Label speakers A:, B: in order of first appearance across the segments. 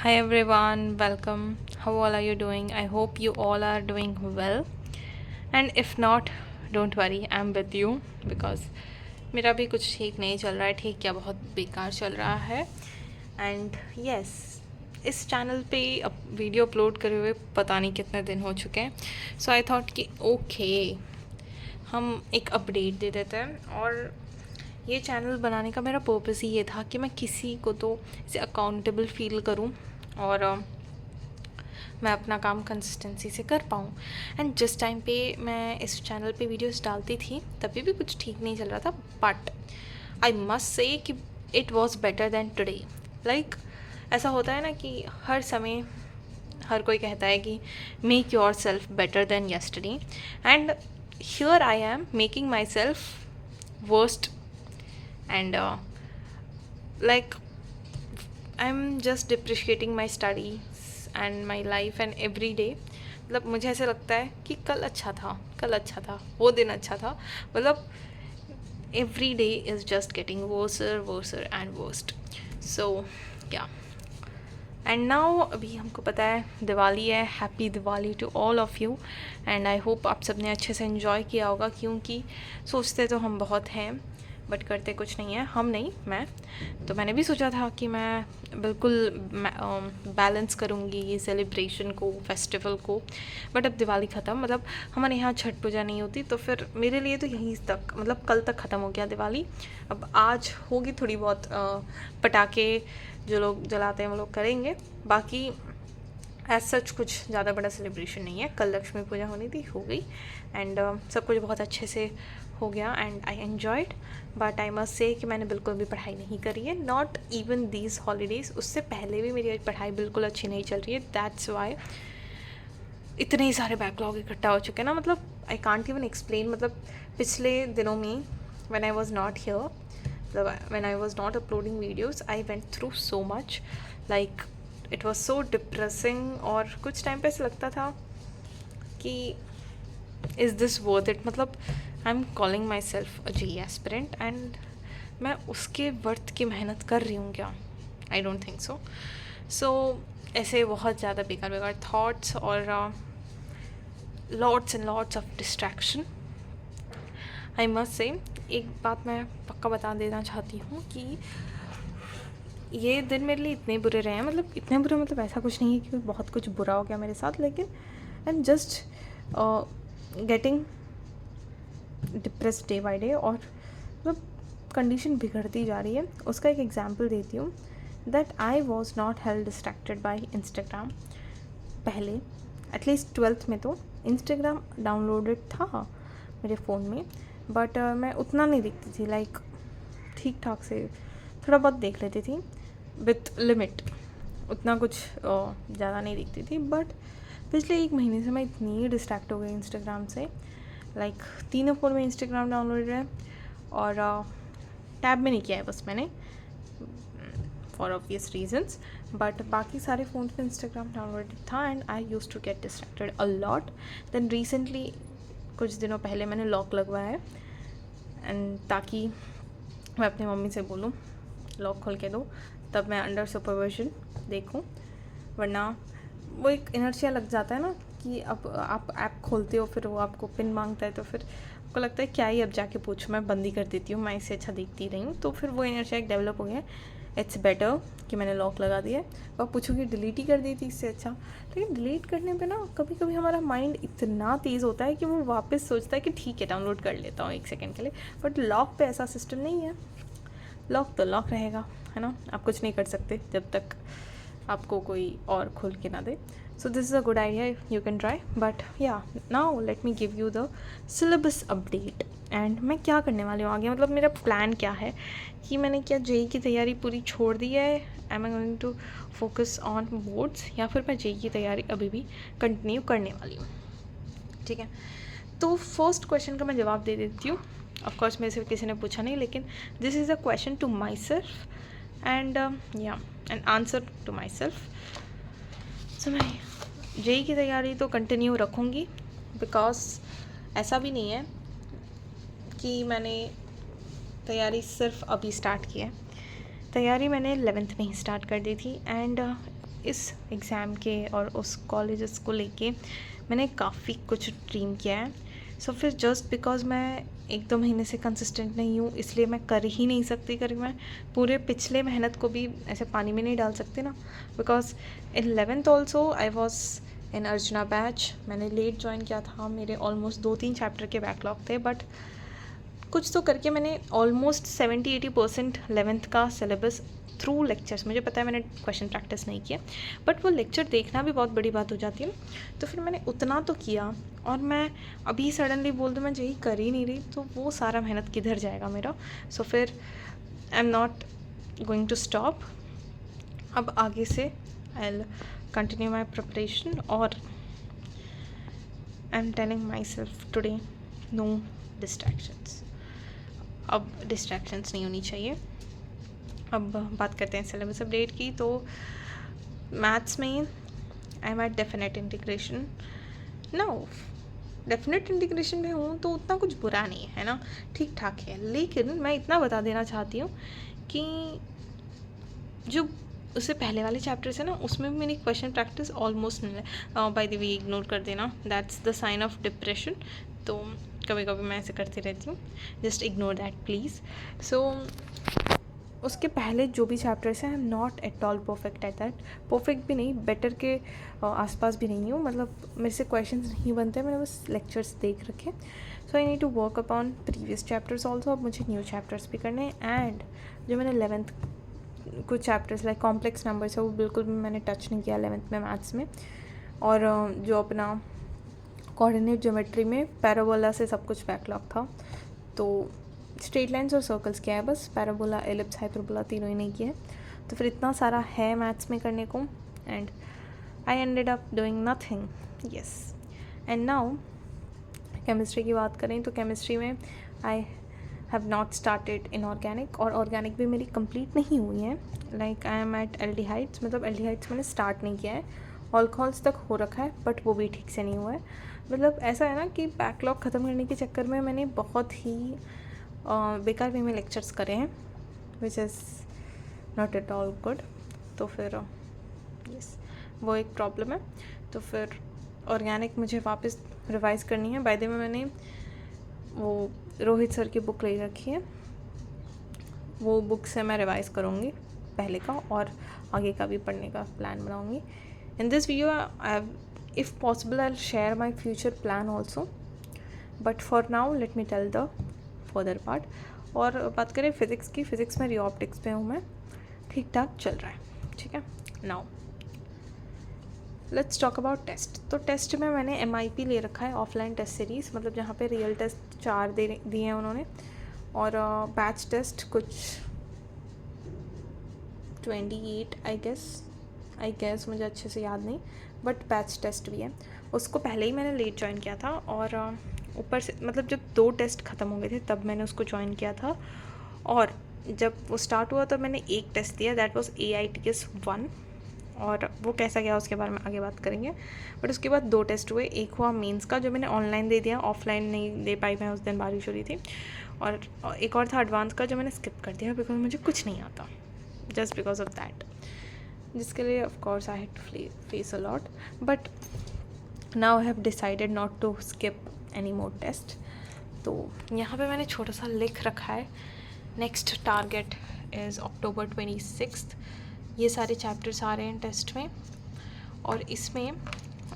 A: Hi everyone, welcome. How all are you doing? I hope you all are doing well. And if not, don't worry, I'm with you because मेरा भी कुछ ठीक नहीं चल रहा है. ठीक क्या, बहुत बेकार चल रहा है. एंड यस, इस चैनल पे अब वीडियो अपलोड करे हुए पता नहीं कितने दिन हो चुके हैं. सो आई थॉट कि ओके, हम एक अपडेट दे देते हैं. और ये चैनल बनाने का मेरा पर्पस ही ये था कि मैं किसी को तो इसे अकाउंटेबल फील करूं और मैं अपना काम कंसिस्टेंसी से कर पाऊँ. एंड जिस टाइम पे मैं इस चैनल पे वीडियोस डालती थी तभी भी कुछ ठीक नहीं चल रहा था. बट आई मस्ट से कि it was better than today. Like ऐसा होता है ना कि हर समय हर कोई कहता है कि make your self better than yesterday. And here I am making my self worst. And like I am just depreciating my studies and my life and every day. मतलब मुझे ऐसे लगता है कि कल अच्छा था, वो दिन अच्छा था. मतलब every day is just getting worser and worst. So yeah, and now अभी हमको पता है दिवाली है. Happy Diwali to all of you. And I hope आप सब ने अच्छे से इन्जॉय किया होगा, क्योंकि सोचते तो हम बहुत हैं बट करते कुछ नहीं है. हम नहीं, मैं तो मैंने भी सोचा था कि मैं बिल्कुल बैलेंस करूँगी ये सेलिब्रेशन को, फेस्टिवल को. बट अब दिवाली ख़त्म, मतलब हमारे यहाँ छठ पूजा नहीं होती, तो फिर मेरे लिए तो यहीं तक, मतलब कल तक ख़त्म हो गया दिवाली. अब आज होगी थोड़ी बहुत पटाखे जो लोग जलाते हैं वो लोग करेंगे. बाकी एज सच कुछ ज़्यादा बड़ा सेलिब्रेशन नहीं है. कल लक्ष्मी पूजा होनी थी, हो गई. एंड सब कुछ बहुत अच्छे से हो गया and I enjoyed. But I must say कि मैंने बिल्कुल भी पढ़ाई नहीं करी है. नॉट इवन दीज हॉलीडेज़, उससे पहले भी मेरी पढ़ाई बिल्कुल अच्छी नहीं चल रही है. दैट्स वाई इतने ही सारे बैकलॉग इकट्ठा हो चुके हैं ना. मतलब आई कांट इवन एक्सप्लेन. मतलब पिछले दिनों में when I was not here, मतलब when I was not uploading videos, I went through so much. Like it was so depressing. और कुछ टाइम पे ऐसा लगता था कि इज़ दिस वर्थ इट. मतलब I am calling myself a JEE aspirant and मैं उसके वर्थ की मेहनत कर रही हूँ क्या? I don't think so. सो ऐसे बहुत ज़्यादा बेकार थाट्स और lots and lots of distraction. I must say एक बात मैं पक्का बता देना चाहती हूँ कि ये दिन मेरे लिए इतने बुरे रहे हैं. मतलब इतने बुरे, मतलब ऐसा कुछ नहीं है कि बहुत कुछ बुरा हो गया मेरे साथ, लेकिन I am just getting depress day by day. और मतलब कंडीशन बिगड़ती जा रही है. उसका एक एग्जांपल देती हूँ. That I was not held distracted by Instagram. पहले एटलीस्ट 12th में तो इंस्टाग्राम डाउनलोडेड था मेरे फ़ोन में, बट मैं उतना नहीं देखती थी. लाइक ठीक ठाक से थोड़ा बहुत देख लेती थी विथ लिमिट. उतना कुछ ज़्यादा नहीं देखती थी. बट पिछले 1 महीने से मैं इतनी डिस्ट्रैक्ट हो गई इंस्टाग्राम से. लाइक तीनों फ़ोन में इंस्टाग्राम डाउनलोडेड है और टैब में नहीं किया है बस मैंने, फॉर ऑब्वियस रीजन्स. बट बाकी सारे फ़ोन पे इंस्टाग्राम डाउनलोडेड था and I use to get distracted a lot. Then recently कुछ दिनों पहले मैंने लॉक लगवाया है, एंड ताकि मैं अपनी मम्मी से बोलूँ लॉक खोल के दो, तब मैं अंडर सुपरविजन देखूँ. वरना वो एक इनर्शिया लग जाता है ना कि अब आप ऐप खोलते हो, फिर वो आपको पिन मांगता है, तो फिर आपको लगता है क्या ही अब जाके पूछूँ, मैं बंद ही कर देती हूँ, मैं इससे अच्छा देखती रही हूँ. तो फिर वो इनर्शिया एक डेवलप हो गया है. इट्स बेटर कि मैंने लॉक लगा दिया है. और पूछूँगी डिलीट ही कर दी थी इससे अच्छा. लेकिन डिलीट करने पे ना कभी कभी हमारा माइंड इतना तेज़ होता है कि वो वापस सोचता है कि ठीक है डाउनलोड कर लेता हूँ 1 सेकेंड के लिए. बट लॉक पे ऐसा सिस्टम नहीं है. लॉक तो लॉक रहेगा, है ना. आप कुछ नहीं कर सकते जब तक आपको कोई और खोल के ना दे. So this is a good idea, you can try. But yeah, now let me give you the syllabus update. And मैं क्या करने वाली हूँ आगे, मतलब मेरा प्लान क्या है कि मैंने क्या जेई की तैयारी पूरी छोड़ दी है. I am going to focus on boards, या फिर मैं जेई की तैयारी अभी भी कंटिन्यू करने वाली हूँ. ठीक है, तो फर्स्ट क्वेश्चन का मैं जवाब दे देती हूँ. ऑफकोर्स मेरे से किसी ने पूछा नहीं, लेकिन this is a question to myself and yeah an answer to myself. So मैं जेई की तैयारी तो कंटिन्यू रखूँगी, बिकॉज ऐसा भी नहीं है कि मैंने तैयारी सिर्फ अभी स्टार्ट की है. तैयारी मैंने 11th में ही स्टार्ट कर दी थी. एंड इस एग्ज़ाम के और उस कॉलेजेस को लेके मैंने काफ़ी कुछ ड्रीम किया है. सो फिर जस्ट बिकॉज मैं 1-2 महीने से कंसिस्टेंट नहीं हूँ इसलिए मैं कर ही नहीं सकती. कर मैं पूरे पिछले मेहनत को भी ऐसे पानी में नहीं डाल सकती ना. Because in 11th also I was in Archana batch. मैंने लेट ज्वाइन किया था. मेरे ऑलमोस्ट 2-3 चैप्टर के बैकलॉग थे, बट कुछ तो करके मैंने ऑलमोस्ट 70-80% 11th का सिलेबस थ्रू लेक्चर्स. मुझे पता है मैंने क्वेश्चन प्रैक्टिस नहीं किया, बट वो लेक्चर देखना भी बहुत बड़ी बात हो जाती है. तो फिर मैंने उतना तो किया, और मैं अभी सडनली बोल दूँ मैं यही कर ही नहीं रही, तो वो सारा मेहनत किधर जाएगा मेरा. सो फिर I am not going to stop. अब आगे से I will continue my preparation, और I am telling myself today no distractions. अब डिस्ट्रैक्शंस नहीं होनी चाहिए. अब बात करते हैं सिलेबस अपडेट की. तो मैथ्स में I am at definite integration now. Definite integration में हूँ तो उतना कुछ बुरा नहीं है ना, ठीक ठाक है. लेकिन मैं इतना बता देना चाहती हूँ कि जो उससे पहले वाले चैप्टर्स है ना, उसमें भी मेरी क्वेश्चन प्रैक्टिस ऑलमोस्ट नहीं है. बाय द वे इग्नोर कर देना, that's the sign of depression. तो कभी कभी मैं ऐसे करती रहती हूँ, just ignore that please. So उसके पहले जो भी चैप्टर्स हैं I am not at all perfect at that. Perfect भी नहीं, बेटर के आसपास भी नहीं हूँ. मतलब मेरे से क्वेश्चंस नहीं बनते, मैंने बस लेक्चर्स देख रखे. So I need to work upon previous chapters also. अब मुझे न्यू चैप्टर्स भी करने हैं. एंड जो मैंने 11th कुछ चैप्टर्स लाइक कॉम्प्लेक्स नंबर्स है वो बिल्कुल भी मैंने टच नहीं किया 11th में मैथ्स में. और जो अपना कोऑर्डिनेट ज्योमेट्री में पैराबोला से सब कुछ बैकलॉग था. तो स्ट्रेट लाइन्स और सर्कल्स किया है बस, पैराबोला एलिप्स हाइपरबोला तीनों ही नहीं किया है. तो फिर इतना सारा है मैथ्स में करने को, and I ended up doing nothing. Yes. And now chemistry की बात करें तो केमिस्ट्री में I have not started inorganic, और ऑर्गेनिक भी मेरी कंप्लीट नहीं हुई है. Like I am at aldehydes. मतलब एल्डिहाइड्स मैंने स्टार्ट नहीं किया है. अल्कोहल्स तक हो रखा है, बट वो भी ठीक से नहीं हुआ है. मतलब ऐसा है ना कि बैकलॉग ख़त्म करने के चक्कर में मैंने बहुत ही बेकार वे में लेक्चर्स करे हैं, which is not at all good. तो फिर यस, वो एक प्रॉब्लम है. तो फिर ऑर्गेनिक मुझे वापस रिवाइज़ करनी है. बाय द वे मैंने वो रोहित सर की बुक ले रखी है, वो बुक से मैं रिवाइज़ करूँगी पहले का, और आगे का भी पढ़ने का प्लान बनाऊँगी. In this video if possible I'll share my future plan also, but for now let me tell the further part. और बात करें फिज़िक्स की, फ़िज़िक्स में रिऑप्टिक्स पे हूँ मैं, ठीक ठाक चल रहा है. ठीक है. Now let's talk about test. तो टेस्ट में मैंने MIP ले रखा है, ऑफलाइन टेस्ट सीरीज़. मतलब जहाँ पे रियल टेस्ट 4 दिए हैं उन्होंने, और बैच टेस्ट कुछ 28 आई गेस मुझे अच्छे से याद नहीं, बट बैच टेस्ट भी है. उसको पहले ही मैंने लेट ज्वाइन किया था, और ऊपर से मतलब जब 2 टेस्ट ख़त्म हो गए थे तब मैंने उसको ज्वाइन किया था. और जब वो स्टार्ट हुआ तो मैंने एक टेस्ट दिया, दैट वाज AITS 1, और वो कैसा गया उसके बारे में आगे बात करेंगे. बट उसके बाद 2 टेस्ट हुए. एक हुआ मेंस का, जो मैंने ऑनलाइन दे दिया, ऑफलाइन नहीं दे पाई मैं, उस दिन बारिश हो रही थी. और एक और था एडवांस का, जो मैंने स्किप कर दिया बिकॉज मुझे कुछ नहीं आता, जस्ट बिकॉज ऑफ दैट, जिसके लिए of course I had to face a lot. But now I have decided not to skip any more test. तो यहाँ पे मैंने छोटा सा लिख रखा है, नेक्स्ट टारगेट इज़ October 26. ये सारे चैप्टर्स आ रहे हैं टेस्ट में. और इसमें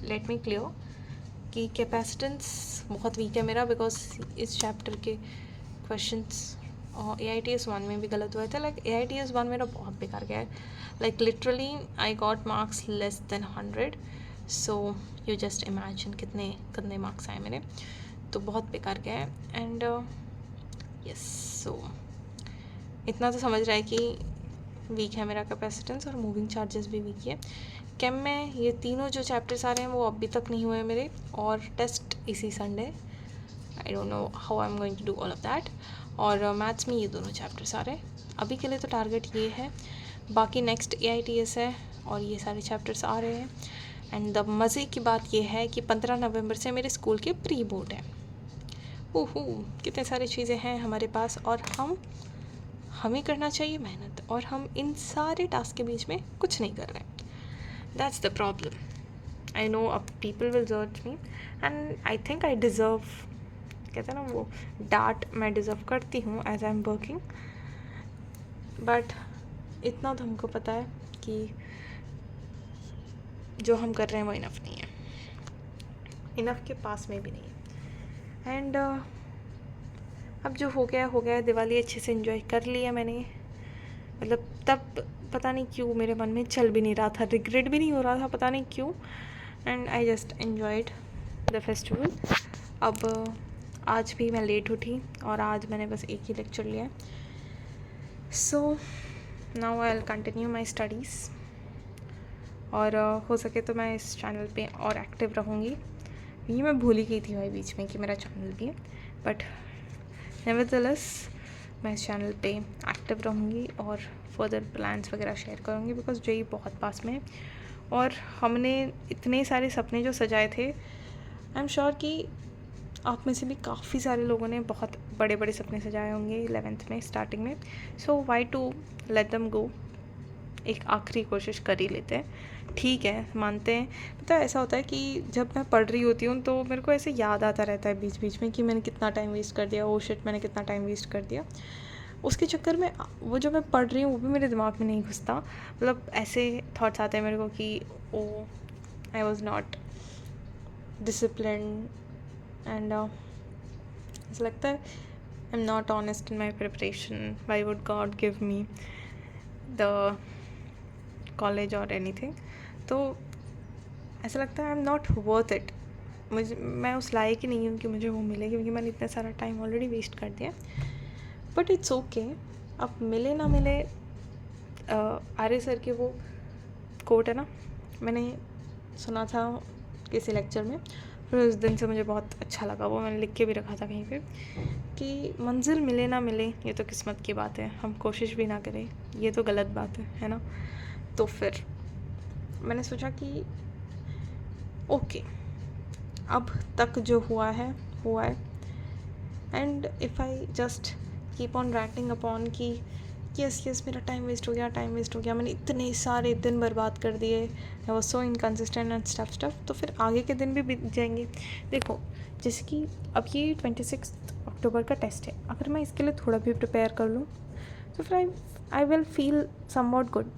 A: लेट मी क्लियर कि कैपेसिटेंस बहुत वीक है मेरा, बिकॉज इस चैप्टर के क्वेश्चंस AITS 1 में भी गलत हुए थे. लाइक AITS 1 मेरा बहुत बेकार गया है. Like literally I got marks less than 100. So you just imagine कितने मार्क्स आए मेरे. तो बहुत बेकार गया है. एंड यस, सो इतना तो समझ रहा है कि वीक है मेरा कैपेसिटेंस, और मूविंग चार्जेस भी वीक है. केम में ये तीनों जो चैप्टर्स आ रहे हैं वो अभी तक नहीं हुए मेरे, और टेस्ट इसी Sunday. I don't know how I am going to do all of that. और मैथ्स में ये दोनों चैप्टर्स आ रहे हैं. अभी के लिए तो टारगेट ये है. बाकी नेक्स्ट AITS है, और ये सारे चैप्टर्स आ रहे हैं. एंड द मज़े की बात ये है कि 15 नवंबर से मेरे स्कूल के प्री बोर्ड है. ओहो, कितने सारी चीज़ें हैं हमारे पास, और हमें करना चाहिए मेहनत, और हम इन सारे टास्क के बीच में कुछ नहीं कर रहे हैं. That's the problem. I know अब पीपल विल जज me and I think I deserve, कहते हैं ना वो डांट मैं डिज़र्व करती हूँ as I am working. But इतना तो हमको पता है कि जो हम कर रहे हैं वो इनफ नहीं है, इनफ के पास में भी नहीं है. एंड अब जो हो गया, दिवाली अच्छे से एंजॉय कर लिया मैंने. मतलब तब पता नहीं क्यों मेरे मन में चल भी नहीं रहा था, रिग्रेट भी नहीं हो रहा था, पता नहीं क्यों. And I just enjoyed the festival. अब आज भी मैं लेट उठी और आज मैंने बस एक ही लेक्चर लिया है. So now I will continue my studies. और हो सके तो मैं इस चैनल पे और एक्टिव रहूँगी. ये मैं भूल ही गई थी भाई बीच में कि मेरा चैनल भी है. बट नेवरदलेस मैं इस चैनल पे एक्टिव रहूँगी और फर्दर प्लान्स वगैरह शेयर करूँगी, बिकॉज जेई बहुत पास में है और हमने इतने सारे सपने जो सजाए थे. आई एम श्योर कि आप में से भी काफ़ी सारे लोगों ने बहुत बड़े बड़े सपने सजाए होंगे 11th में स्टार्टिंग में. So why to let them go. एक आखिरी कोशिश कर ही लेते हैं, ठीक है, मानते हैं. पता है ऐसा होता है कि जब मैं पढ़ रही होती हूँ तो मेरे को ऐसे याद आता रहता है बीच बीच में कि मैंने कितना टाइम वेस्ट कर दिया, ओ शिट मैंने कितना टाइम वेस्ट कर दिया. उसके चक्कर में वो जो मैं पढ़ रही हूँ वो भी मेरे दिमाग में नहीं घुसता. मतलब ऐसे थॉट्स आते हैं मेरे को कि oh I was not discipline and ऐसा लगता है I am not honest in my preparation. Why would God give me the college और एनीथिंग. तो ऐसा लगता है I am not worth it. मैं उस लायक ही नहीं हूँ कि मुझे वो मिले, क्योंकि मैंने इतना सारा टाइम ऑलरेडी वेस्ट कर दिया. But it's okay. अब मिले ना मिले, आर्य सर के वो कोट है ना, मैंने सुना था किसी लेक्चर में, फिर उस दिन से मुझे बहुत अच्छा लगा. वो मैंने लिख के भी रखा था कहीं पे कि मंजिल मिले ना मिले ये तो किस्मत की बात है, हम कोशिश भी ना करें ये तो गलत बात है ना. तो फिर मैंने सोचा कि ओके अब तक जो हुआ है हुआ है. And if I just keep on rating upon कि यस मेरा टाइम वेस्ट हो गया, मैंने इतने सारे दिन बर्बाद कर दिए, I was so inconsistent and stuff, तो फिर आगे के दिन भी बीत जाएंगे. देखो जैसे कि अब ये 26 अक्टूबर का टेस्ट है, अगर मैं इसके लिए थोड़ा भी प्रिपेयर कर लूँ तो फिर I will feel somewhat good.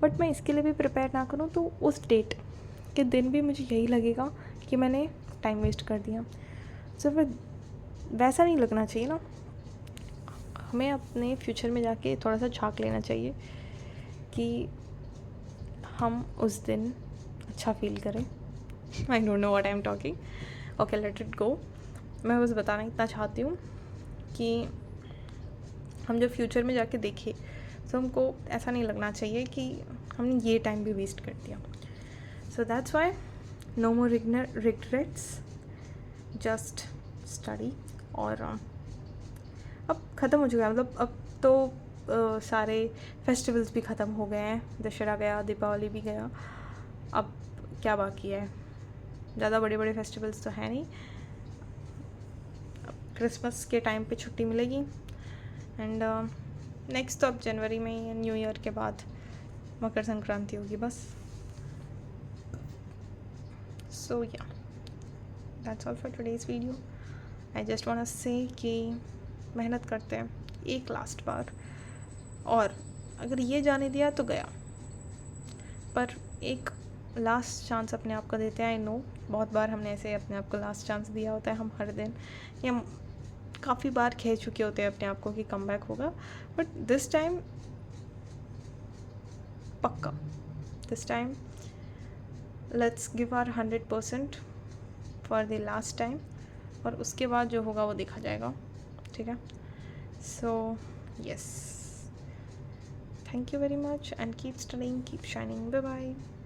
A: But मैं इसके लिए भी प्रिपेयर ना करूँ तो उस डेट के दिन भी मुझे यही लगेगा कि मैंने टाइम वेस्ट कर दिया. सो फिर वैसा नहीं लगना चाहिए ना. हमें अपने फ्यूचर में जाके थोड़ा सा झांक लेना चाहिए कि हम उस दिन अच्छा फील करें. आई don't know what I am talking. Okay let it go. मैं बस बताना इतना चाहती हूँ कि हम जब फ्यूचर में जाके देखें तो हमको ऐसा नहीं लगना चाहिए कि हमने ये टाइम भी वेस्ट कर दिया. So that's why no more regrets, just study. और अब ख़त्म हो चुका है. मतलब अब तो सारे फेस्टिवल्स भी ख़त्म हो गए हैं. दशहरा गया, दीपावली भी गया. अब क्या बाकी है? ज़्यादा बड़े बड़े फेस्टिवल्स तो है नहीं. क्रिसमस के टाइम पे छुट्टी मिलेगी एंड नेक्स्ट तो अब जनवरी में ही, न्यू ईयर के बाद मकर संक्रांति होगी बस. So yeah that's all for today's video. I just want to say कि मेहनत करते हैं एक लास्ट बार, और अगर ये जाने दिया तो गया, पर एक लास्ट चांस अपने आप को देते हैं. आई नो बहुत बार हमने ऐसे अपने आप को लास्ट चांस दिया होता है, हम हर दिन या काफ़ी बार कह चुके होते हैं अपने आप को कि कम बैक होगा. बट दिस टाइम पक्का, this time let's give our 100% for the last time, और उसके बाद जो होगा वो देखा जाएगा. ठीक है. So yes, thank you very much and keep studying, keep shining. Bye bye.